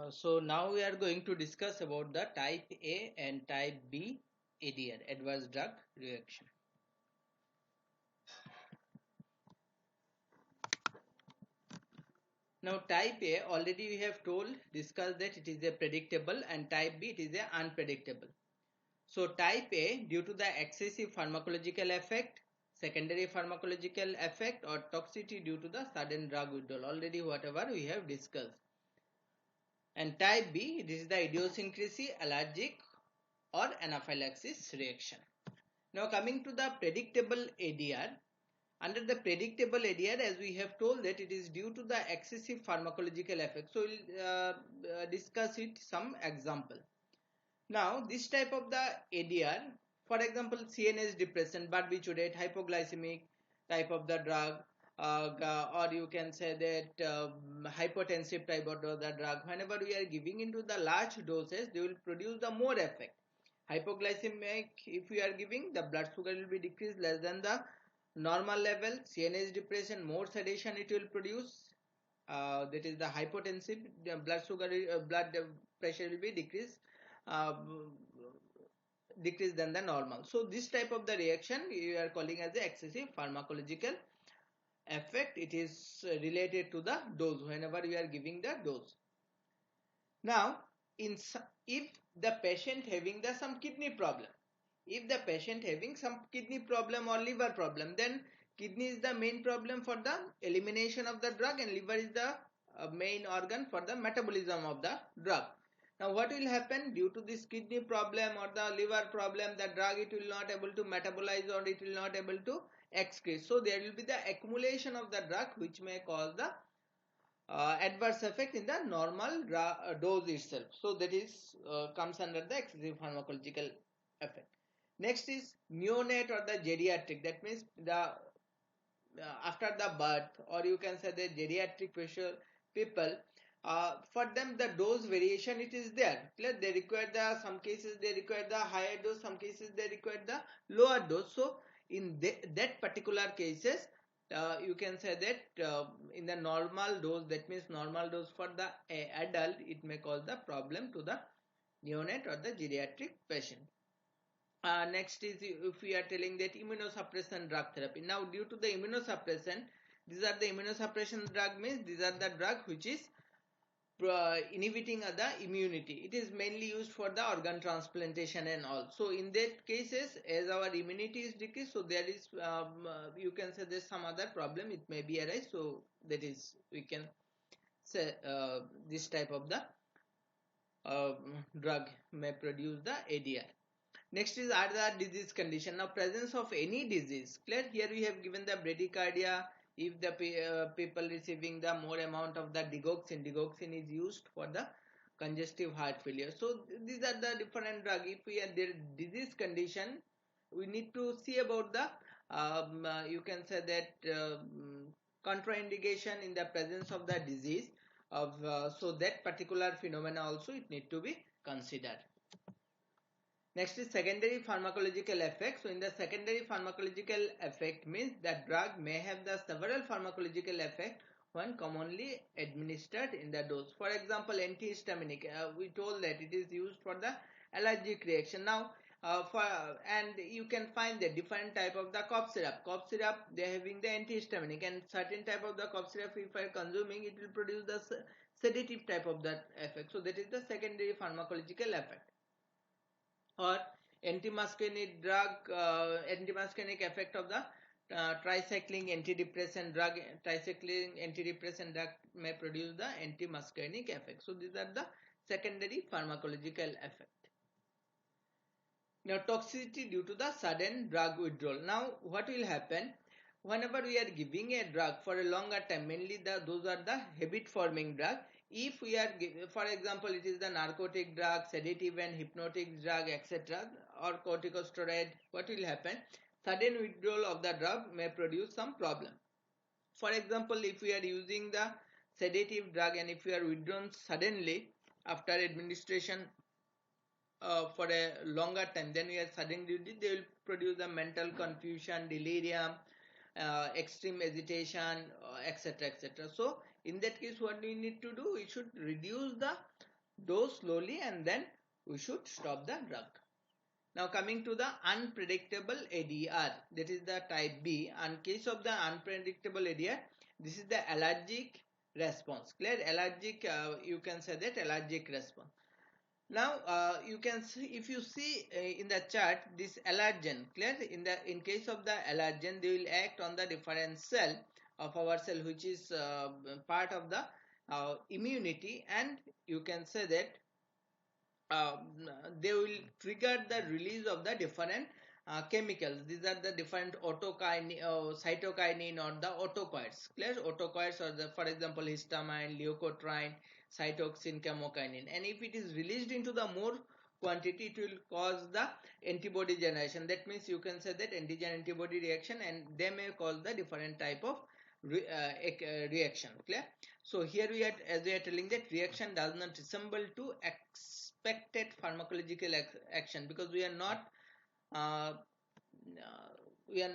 So now we are going to discuss about the type A and type B ADR, adverse drug reaction. Now type A already we have discussed that it is a predictable, and type B it is a unpredictable. So type A, due to the excessive pharmacological effect, secondary pharmacological effect, or toxicity due to the sudden drug withdrawal, already whatever we have discussed. And type B, it is the idiosyncrasy, allergic or anaphylaxis reaction. Now coming to the predictable ADR, under the predictable ADR, as we have told that it is due to the excessive pharmacological effect. So we'll discuss it some example. Now this type of the ADR, for example CNS depression, barbiturate, hypoglycemic type of the drug, or you can say that hypotensive type of the drug, whenever we are giving into the large doses, they will produce the more effect. Hypoglycemic, if we are giving, the blood sugar will be decreased less than the normal level. CNS depression, more sedation it will produce, that is the hypotensive, blood sugar, blood pressure will be uh, decreased than the normal. So this type of the reaction we are calling as the excessive pharmacological effect. It is related to the dose, whenever we are giving the dose. Now if the patient having the some kidney problem, if the patient having some kidney problem or liver problem, then kidney is the main problem for the elimination of the drug, and liver is the main organ for the metabolism of the drug. Now what will happen due to this kidney problem or the liver problem, the drug it will not able to metabolize, or it will not able to excrete. So there will be the accumulation of the drug, which may cause the adverse effect in the normal dose itself. So that is comes under the excessive pharmacological effect. Next is neonate or the geriatric. That means the after the birth, or you can say the geriatric people, for them the dose variation it is there. They require the, some cases they require the higher dose, some cases they require the lower dose. So in that particular cases, you can say that in the normal dose, that means normal dose for the adult, it may cause the problem to the neonate or the geriatric patient. Next is, if we are telling that immunosuppression drug therapy. Now due to the immunosuppression, these are the immunosuppression drug, means these are the drug which is inhibiting the immunity. It is mainly used for the organ transplantation and all. So in that cases, as our immunity is decreased, so there is you can say there's some other problem it may be arise. So that is, we can say this type of the uh, drug may produce the ADR. Next is other disease condition. Now presence of any disease. Clear? Here we have given the bradycardia. If the people receiving the more amount of the digoxin is used for the congestive heart failure. So these are the different drug. If we are their disease condition, we need to see about the you can say that contraindication in the presence of the disease of so that particular phenomena also it need to be considered. Next is secondary pharmacological effect. So in the secondary pharmacological effect means that drug may have the several pharmacological effect when commonly administered in the dose. For example, antihistaminic, we told that it is used for the allergic reaction. Now and you can find the different type of the cough syrup. Cough syrup, they are having the antihistaminic, and certain type of the cough syrup, if I are consuming, it will produce the sedative type of that effect. So that is the secondary pharmacological effect. Or antimuscarinic drug, antimuscarinic effect of the tricycling antidepressant drug. Tricycling antidepressant drug may produce the antimuscarinic effect. So these are the secondary pharmacological effect. Now toxicity due to the sudden drug withdrawal. Now what will happen whenever we are giving a drug for a longer time, mainly those are the habit forming drug. If we are for example, it is the narcotic drug, sedative and hypnotic drug, etc., or corticosteroid, what will happen, sudden withdrawal of the drug may produce some problem. For example, if we are using the sedative drug and if we are withdrawn suddenly after administration for a longer time, then we are suddenly they will produce the mental confusion, delirium, extreme agitation, etc., etc. So In that case, what we need to do? We should reduce the dose slowly and then we should stop the drug. Now coming to the unpredictable ADR, that is the type B. In case of the unpredictable ADR, this is the allergic response. Clear? Allergic, you can say that allergic response. Now you can see, if you see in the chart, this allergen, clear? In case of the allergen, they will act on the different cell of our cell, which is part of the immunity, and you can say that uh, they will trigger the release of the different chemicals. These are the different cytokinin or the autocoids. Clear? Autocoids are the, for example, histamine, leukotriene, cytoxin, chemokinin. And if it is released into the more quantity, it will cause the antibody generation. That means you can say that antigen antibody reaction, and they may cause the different type of reaction. Clear? So here we are, as we are telling, that reaction does not resemble to expected pharmacological action, because we are not uh, we are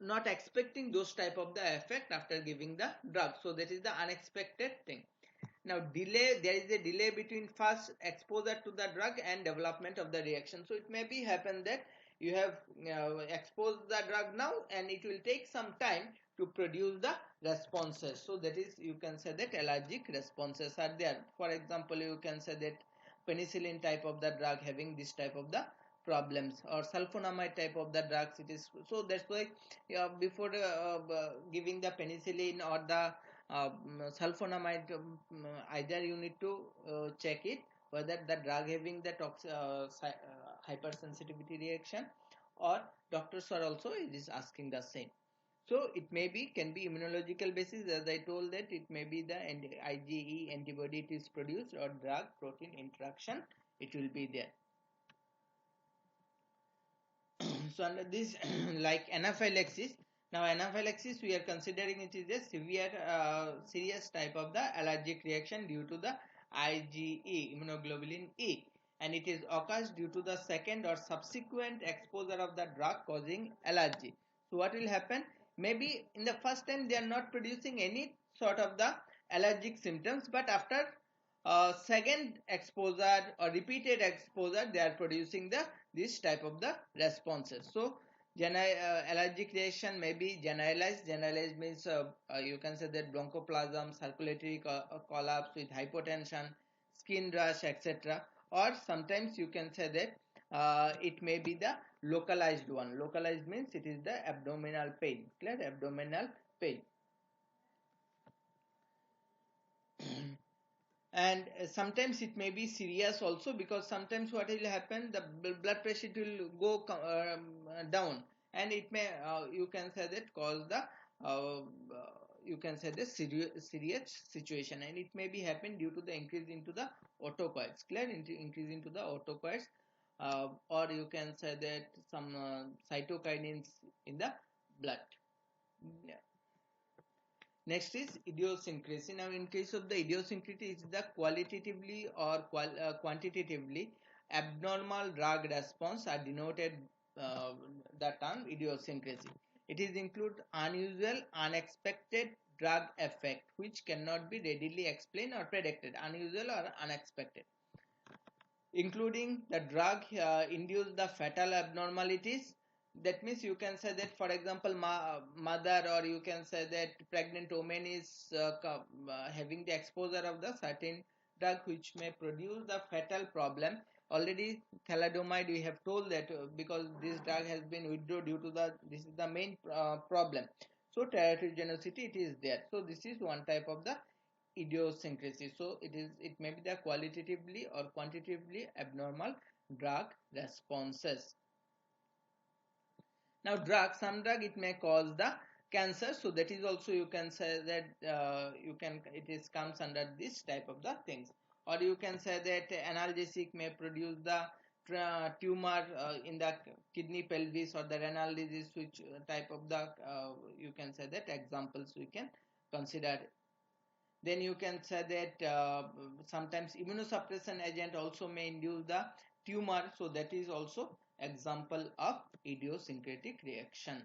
not expecting those type of the effect after giving the drug. So that is the unexpected thing. Now delay, there is a delay between first exposure to the drug and development of the reaction. So it may be happen that you have exposed the drug now, and it will take some time to produce the responses. So that is, you can say that allergic responses are there. For example, you can say that penicillin type of the drug having this type of the problems, or sulfonamide type of the drugs. It is so, that's why before giving the penicillin or the sulfonamide, either you need to check it whether the drug having the hypersensitivity reaction, or doctors are also is asking the same. So it may be, can be immunological basis, as I told, that it may be the IgE antibody it is produced, or drug protein interaction it will be there. So under this like anaphylaxis, now anaphylaxis we are considering it is a severe serious type of the allergic reaction due to the IgE, immunoglobulin E, and it is occurs due to the second or subsequent exposure of the drug causing allergy. So what will happen? Maybe in the first time they are not producing any sort of the allergic symptoms, but after second exposure or repeated exposure, they are producing the this type of the responses. So allergic reaction may be generalized. Generalized means you can say that bronchoplasm, circulatory collapse with hypotension, skin rash, etc. Or sometimes you can say that it may be the localized one. Localized means it is the abdominal pain. Clear? Abdominal pain. And sometimes it may be serious also, because sometimes what will happen, the blood pressure will go down, and it may you can say that cause the you can say the serious situation, and it may be happen due to the increase into the autocoids. Clear? Increase into the autocoids, or you can say that some cytokinins in the blood. Yeah. Next is idiosyncrasy. Now, in case of the idiosyncrasy, it's the qualitatively or quantitatively abnormal drug response are denoted the term idiosyncrasy. It is include unusual, unexpected drug effect which cannot be readily explained or predicted. Unusual or unexpected, including the drug induce the fatal abnormalities. That means you can say that, for example, mother, or you can say that pregnant woman is having the exposure of the certain drug which may produce the fatal problem. Already thalidomide we have told that because this drug has been withdrawn due to the, this is the main problem. So teratogenicity it is there. So this is one type of the idiosyncrasy. So it may be the qualitatively or quantitatively abnormal drug responses. Now some drug it may cause the cancer, so that is also you can say that it is comes under this type of the things. Or you can say that analgesic may produce the tumor in the kidney, pelvis, or the renal disease, which type of the you can say that examples we can consider. Then you can say that sometimes immunosuppression agent also may induce the tumor, so that is also example of idiosyncratic reaction.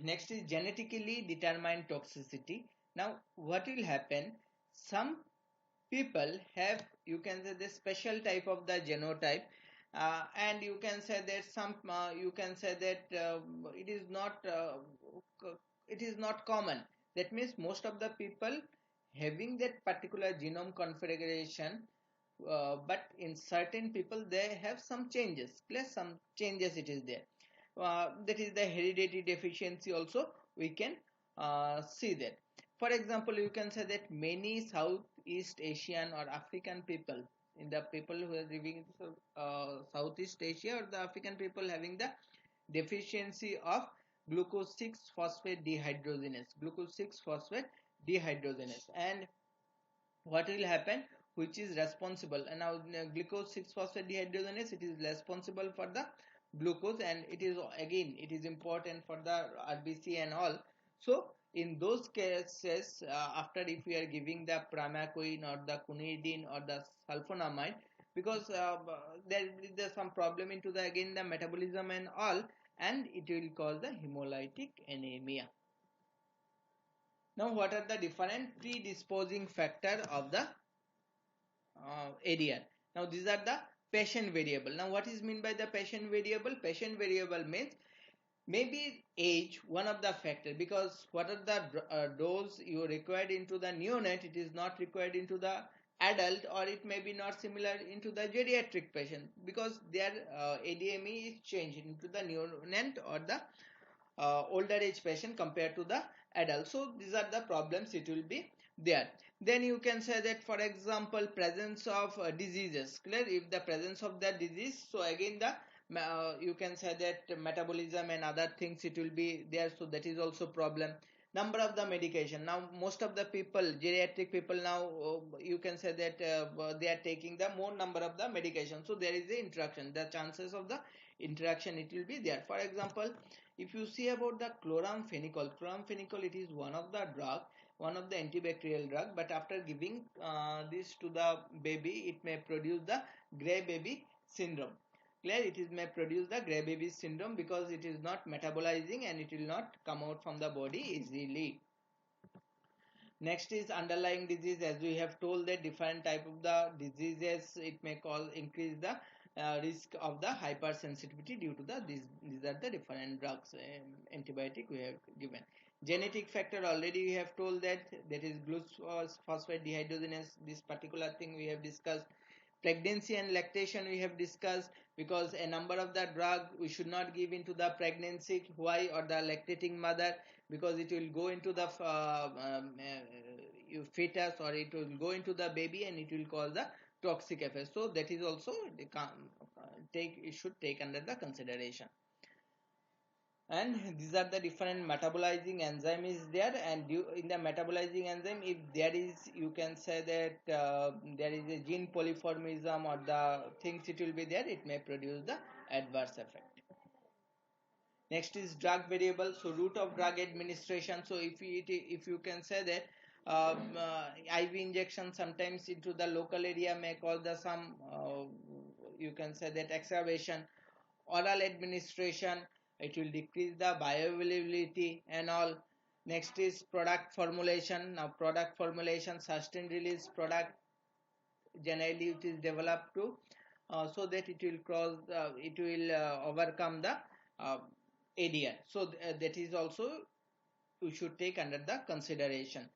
Next is genetically determined toxicity. Now, what will happen? Some people have, you can say, this special type of the genotype, and you can say that some, you can say that it is not common. That means most of the people having that particular genome configuration, but in certain people they have some changes, plus some changes it is there. That is the hereditary deficiency also we can see that. For example, you can say that many Southeast Asian or African people, in the people who are living in Southeast Asia or the African people having the deficiency of glucose 6 phosphate dehydrogenase, glucose 6 phosphate dehydrogenase. And what will happen, which is responsible, and now glucose 6 phosphate dehydrogenase, it is responsible for the glucose, and it is again it is important for the RBC and all. So in those cases, after if we are giving the primaquine or the quinidine or the sulfonamide, because there is some problem into the again the metabolism and all, and it will cause the hemolytic anemia. Now, what are the different predisposing factor of the ADR? Now, these are the patient variable. Now, what is mean by the patient variable? Patient variable means maybe age, one of the factor, because what are the dose you required into the neonate, it is not required into the adult, or it may be not similar into the geriatric patient, because their ADME is changed into the neonate or the older age patient compared to the adult. So these are the problems it will be there. Then you can say that, for example, presence of diseases, clear, if the presence of the disease, so again the you can say that metabolism and other things it will be there, so that is also problem. Number of the medication, now most of the people, geriatric people now, you can say that they are taking the more number of the medication, so there is the interaction, the chances of the interaction it will be there. For example, if you see about the chloramphenicol, it is one of the drug, one of the antibacterial drug, but after giving this to the baby, it may produce the gray baby syndrome. Clear, it is may produce the gray baby syndrome because it is not metabolizing and it will not come out from the body easily. Next is underlying disease. As we have told that different type of the diseases, it may cause increase the risk of the hypersensitivity due to the these are the different drugs, antibiotic we have given. Genetic factor, already we have told that is glucose phosphate dehydrogenase, this particular thing we have discussed. Pregnancy and lactation we have discussed, because a number of the drug we should not give into the pregnancy. Why? Or the lactating mother, because it will go into the fetus, or it will go into the baby and it will cause the toxic effect. So that is also it should take under the consideration. And these are the different metabolizing enzyme is there, and in the metabolizing enzyme, if there is, you can say that there is a gene polymorphism or the things it will be there, it may produce the adverse effect. Next is drug variable, so route of drug administration. So if you can say that IV injection sometimes into the local area may cause the some you can say that exacerbation. Oral administration, it will decrease the bioavailability and all. Next is product formulation. Now product formulation, sustained release product, generally it is developed to so that it will overcome the ADR. So that is also we should take under the consideration,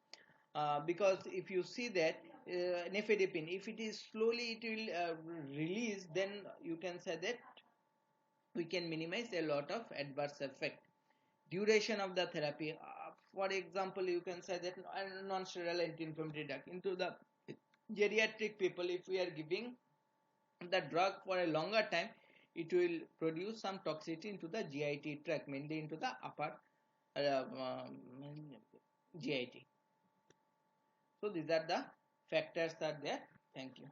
because if you see that nifedipine, if it is slowly it will release, then you can say that we can minimize a lot of adverse effect. Duration of the therapy, for example, you can say that non-steroidal anti-inflammatory drug into the geriatric people, if we are giving the drug for a longer time, it will produce some toxicity into the GIT tract, mainly into the upper GIT. So these are the factors are there. Thank you.